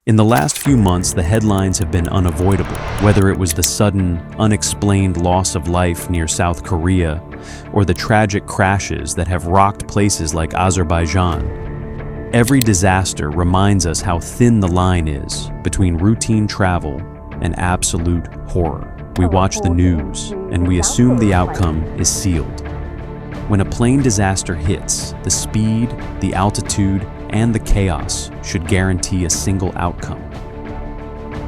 In the last few months, the headlines have been unavoidable, whether it was the sudden, unexplained loss of life near South Korea or the tragic crashes that have rocked places like Azerbaijan. Every disaster reminds us how thin the line is between routine travel and absolute horror. We watch the news, and we assume the outcome is sealed. When a plane disaster hits, the speed, the altitude, and the chaos should guarantee a single outcome.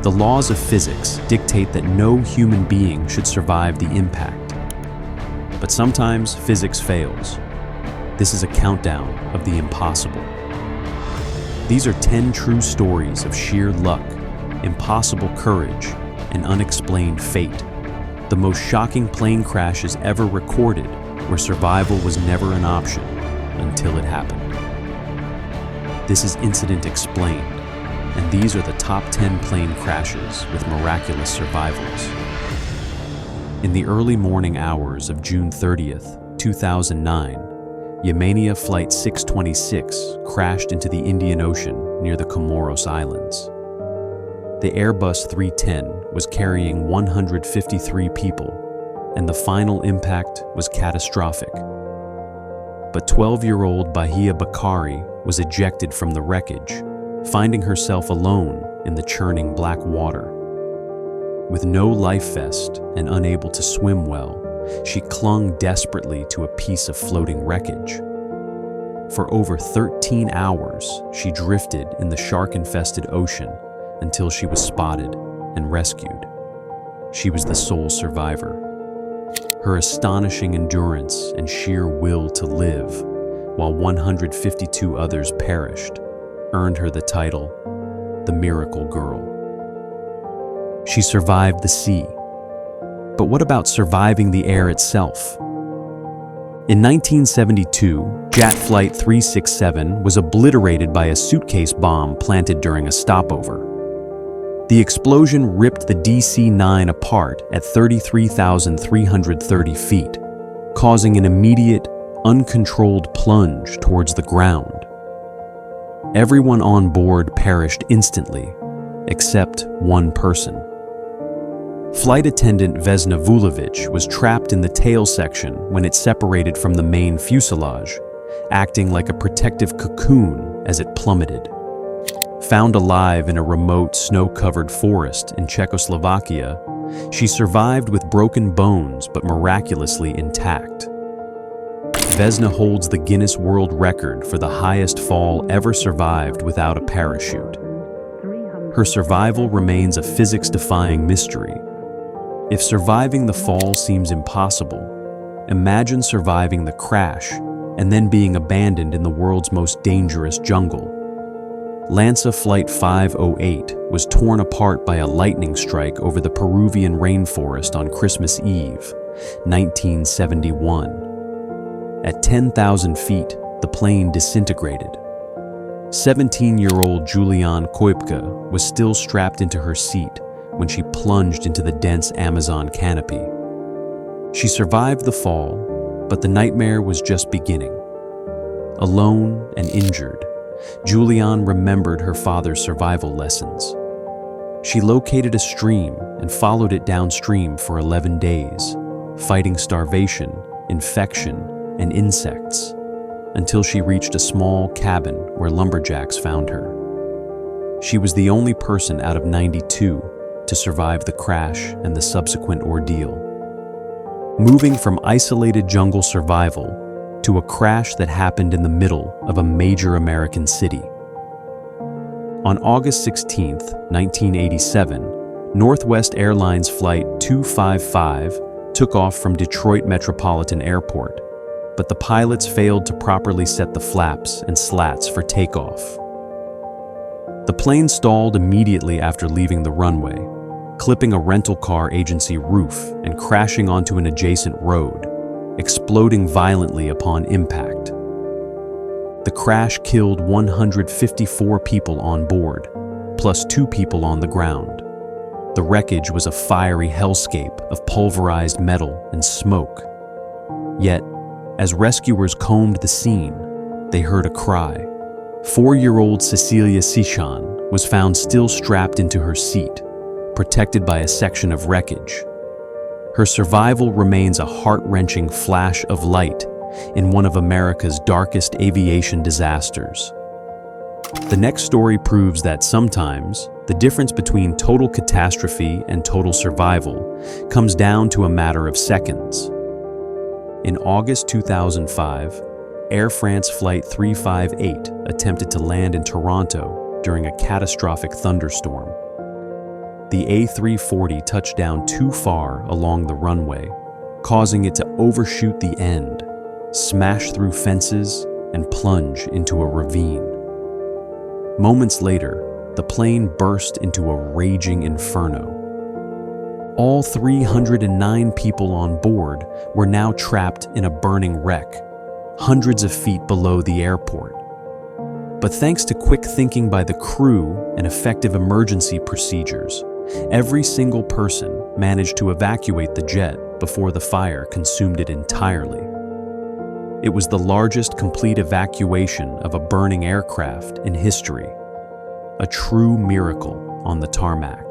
The laws of physics dictate that no human being should survive the impact. But sometimes physics fails. This is a countdown of the impossible. These are 10 true stories of sheer luck, impossible courage, and unexplained fate. The most shocking plane crashes ever recorded, where survival was never an option until it happened. This is Incident Explained, and these are the top 10 plane crashes with miraculous survivals. In the early morning hours of June 30th, 2009, Yemenia Flight 626 crashed into the Indian Ocean near the Comoros Islands. The Airbus 310 was carrying 153 people, and the final impact was catastrophic. But 12-year-old Bahia Bakari was ejected from the wreckage, finding herself alone in the churning black water. With no life vest and unable to swim well, she clung desperately to a piece of floating wreckage. For over 13 hours, she drifted in the shark-infested ocean until she was spotted and rescued. She was the sole survivor. Her astonishing endurance and sheer will to live, while 152 others perished, earned her the title, the Miracle Girl. She survived the sea. But what about surviving the air itself? In 1972, Jet Flight 367 was obliterated by a suitcase bomb planted during a stopover. The explosion ripped the DC-9 apart at 33,330 feet, causing an immediate, uncontrolled plunge towards the ground. Everyone on board perished instantly, except one person. Flight attendant Vesna Vulovic was trapped in the tail section when it separated from the main fuselage, acting like a protective cocoon as it plummeted. Found alive in a remote, snow-covered forest in Czechoslovakia, she survived with broken bones but miraculously intact. Vesna holds the Guinness World Record for the highest fall ever survived without a parachute. Her survival remains a physics-defying mystery. If surviving the fall seems impossible, imagine surviving the crash and then being abandoned in the world's most dangerous jungle. Lanza Flight 508 was torn apart by a lightning strike over the Peruvian rainforest on Christmas Eve, 1971. At 10,000 feet, the plane disintegrated. 17-year-old Julianne Koipka was still strapped into her seat when she plunged into the dense Amazon canopy. She survived the fall, but the nightmare was just beginning. Alone and injured, Julianne remembered her father's survival lessons. She located a stream and followed it downstream for 11 days, fighting starvation, infection, and insects, until she reached a small cabin where lumberjacks found her. She was the only person out of 92 to survive the crash and the subsequent ordeal. Moving from isolated jungle survival to a crash that happened in the middle of a major American city. On August 16, 1987, Northwest Airlines Flight 255 took off from Detroit Metropolitan Airport, but the pilots failed to properly set the flaps and slats for takeoff. The plane stalled immediately after leaving the runway, clipping a rental car agency roof and crashing onto an adjacent road, exploding violently upon impact. The crash killed 154 people on board, plus 2 people on the ground. The wreckage was a fiery hellscape of pulverized metal and smoke. Yet, as rescuers combed the scene, they heard a cry. 4-year-old Cecilia Sichan was found still strapped into her seat, protected by a section of wreckage. Her survival remains a heart-wrenching flash of light in one of America's darkest aviation disasters. The next story proves that sometimes the difference between total catastrophe and total survival comes down to a matter of seconds. In August 2005, Air France Flight 358 attempted to land in Toronto during a catastrophic thunderstorm. The A340 touched down too far along the runway, causing it to overshoot the end, smash through fences, and plunge into a ravine. Moments later, the plane burst into a raging inferno. All 309 people on board were now trapped in a burning wreck, hundreds of feet below the airport. But thanks to quick thinking by the crew and effective emergency procedures, every single person managed to evacuate the jet before the fire consumed it entirely. It was the largest complete evacuation of a burning aircraft in history, a true miracle on the tarmac.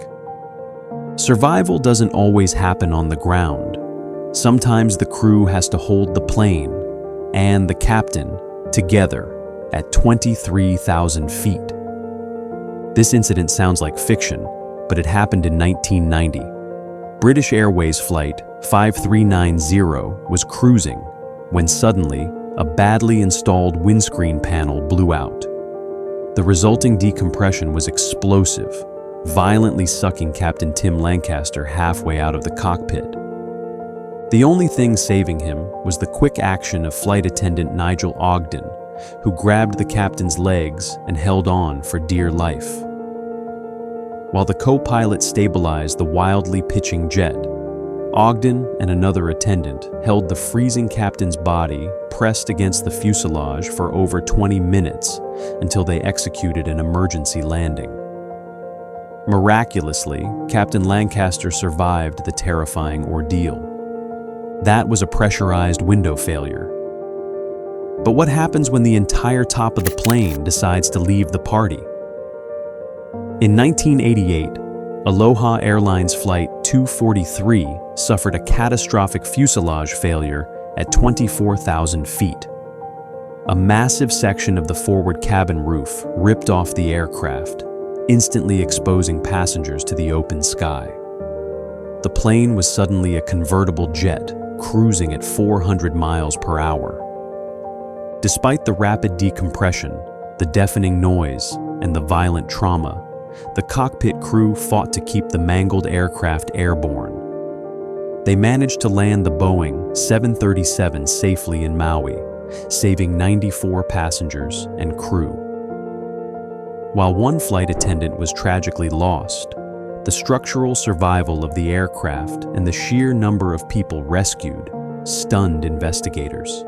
Survival doesn't always happen on the ground. Sometimes the crew has to hold the plane and the captain together at 23,000 feet. This incident sounds like fiction, but it happened in 1990. British Airways Flight 5390 was cruising when suddenly a badly installed windscreen panel blew out. The resulting decompression was explosive, violently sucking Captain Tim Lancaster halfway out of the cockpit. The only thing saving him was the quick action of flight attendant Nigel Ogden, who grabbed the captain's legs and held on for dear life. While the co-pilot stabilized the wildly pitching jet, Ogden and another attendant held the freezing captain's body pressed against the fuselage for over 20 minutes until they executed an emergency landing. Miraculously, Captain Lancaster survived the terrifying ordeal. That was a pressurized window failure. But what happens when the entire top of the plane decides to leave the party? In 1988, Aloha Airlines Flight 243 suffered a catastrophic fuselage failure at 24,000 feet. A massive section of the forward cabin roof ripped off the aircraft, instantly exposing passengers to the open sky. The plane was suddenly a convertible jet cruising at 400 miles per hour. Despite the rapid decompression, the deafening noise, and the violent trauma, the cockpit crew fought to keep the mangled aircraft airborne. They managed to land the Boeing 737 safely in Maui, saving 94 passengers and crew. While one flight attendant was tragically lost, the structural survival of the aircraft and the sheer number of people rescued stunned investigators.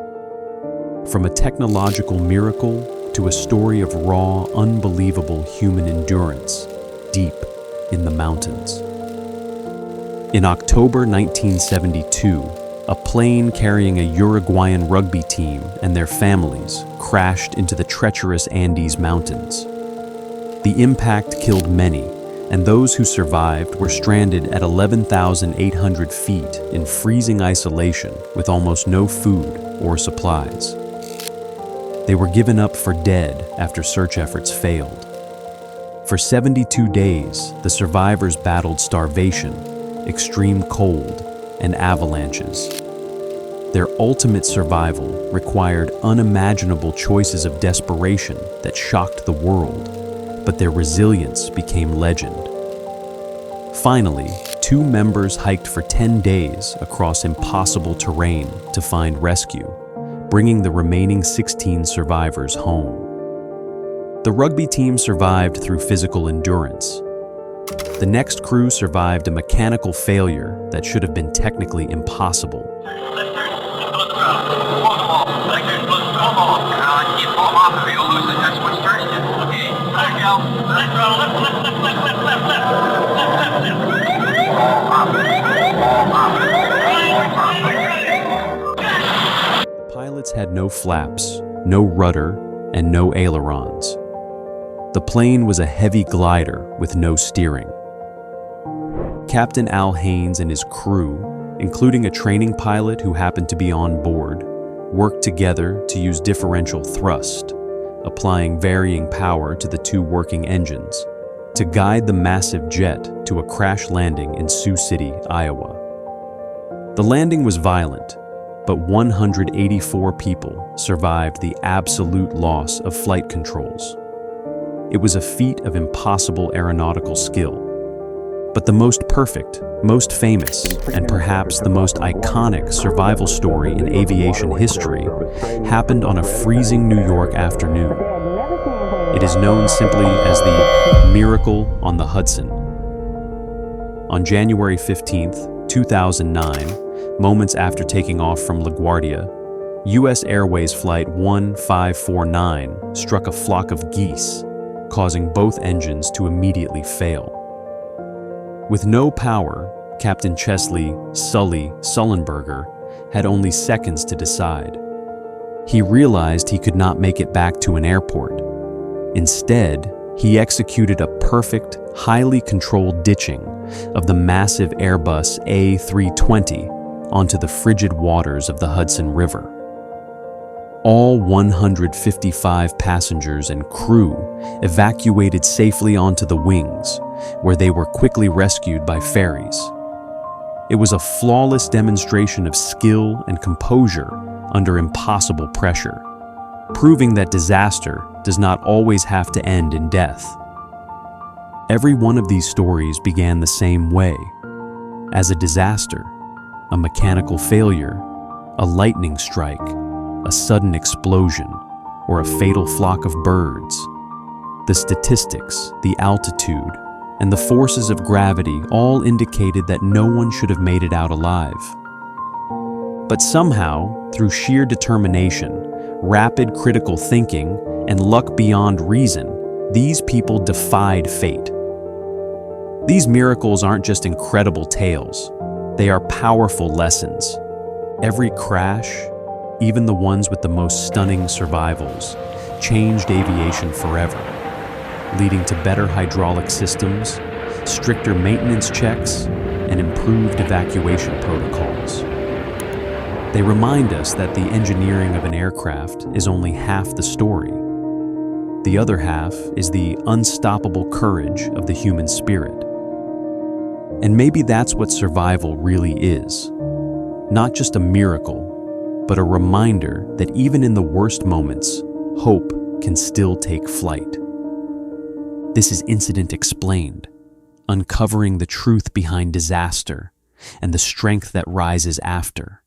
From a technological miracle to a story of raw, unbelievable human endurance deep in the mountains. In October 1972, a plane carrying a Uruguayan rugby team and their families crashed into the treacherous Andes Mountains. The impact killed many, and those who survived were stranded at 11,800 feet in freezing isolation with almost no food or supplies. They were given up for dead after search efforts failed. For 72 days, the survivors battled starvation, extreme cold, and avalanches. Their ultimate survival required unimaginable choices of desperation that shocked the world, but their resilience became legend. Finally, 2 members hiked for 10 days across impossible terrain to find rescue, bringing the remaining 16 survivors home. The rugby team survived through physical endurance. The next crew survived a mechanical failure that should have been technically impossible. The pilots had no flaps, no rudder, and no ailerons. The plane was a heavy glider with no steering. Captain Al Haynes and his crew, including a training pilot who happened to be on board, worked together to use differential thrust, applying varying power to the two working engines, to guide the massive jet to a crash landing in Sioux City, Iowa. The landing was violent, but 184 people survived the absolute loss of flight controls. It was a feat of impossible aeronautical skill. But the most perfect, most famous, and perhaps the most iconic survival story in aviation history happened on a freezing New York afternoon. It is known simply as the Miracle on the Hudson. On January 15, 2009, moments after taking off from LaGuardia, U.S. Airways Flight 1549 struck a flock of geese, causing both engines to immediately fail. With no power, Captain Chesley "Sully" Sullenberger had only seconds to decide. He realized he could not make it back to an airport. Instead, he executed a perfect, highly controlled ditching of the massive Airbus A320 onto the frigid waters of the Hudson River. All 155 passengers and crew evacuated safely onto the wings, where they were quickly rescued by ferries. It was a flawless demonstration of skill and composure under impossible pressure, proving that disaster does not always have to end in death. Every one of these stories began the same way, as a disaster, a mechanical failure, a lightning strike, a sudden explosion, or a fatal flock of birds. The statistics, the altitude, and the forces of gravity all indicated that no one should have made it out alive. But somehow, through sheer determination, rapid critical thinking, and luck beyond reason, these people defied fate. These miracles aren't just incredible tales, they are powerful lessons. Every crash, even the ones with the most stunning survivals, changed aviation forever, leading to better hydraulic systems, stricter maintenance checks, and improved evacuation protocols. They remind us that the engineering of an aircraft is only half the story. The other half is the unstoppable courage of the human spirit. And maybe that's what survival really is. Not just a miracle, but a reminder that even in the worst moments, hope can still take flight. This is Incident Explained, uncovering the truth behind disaster and the strength that rises after.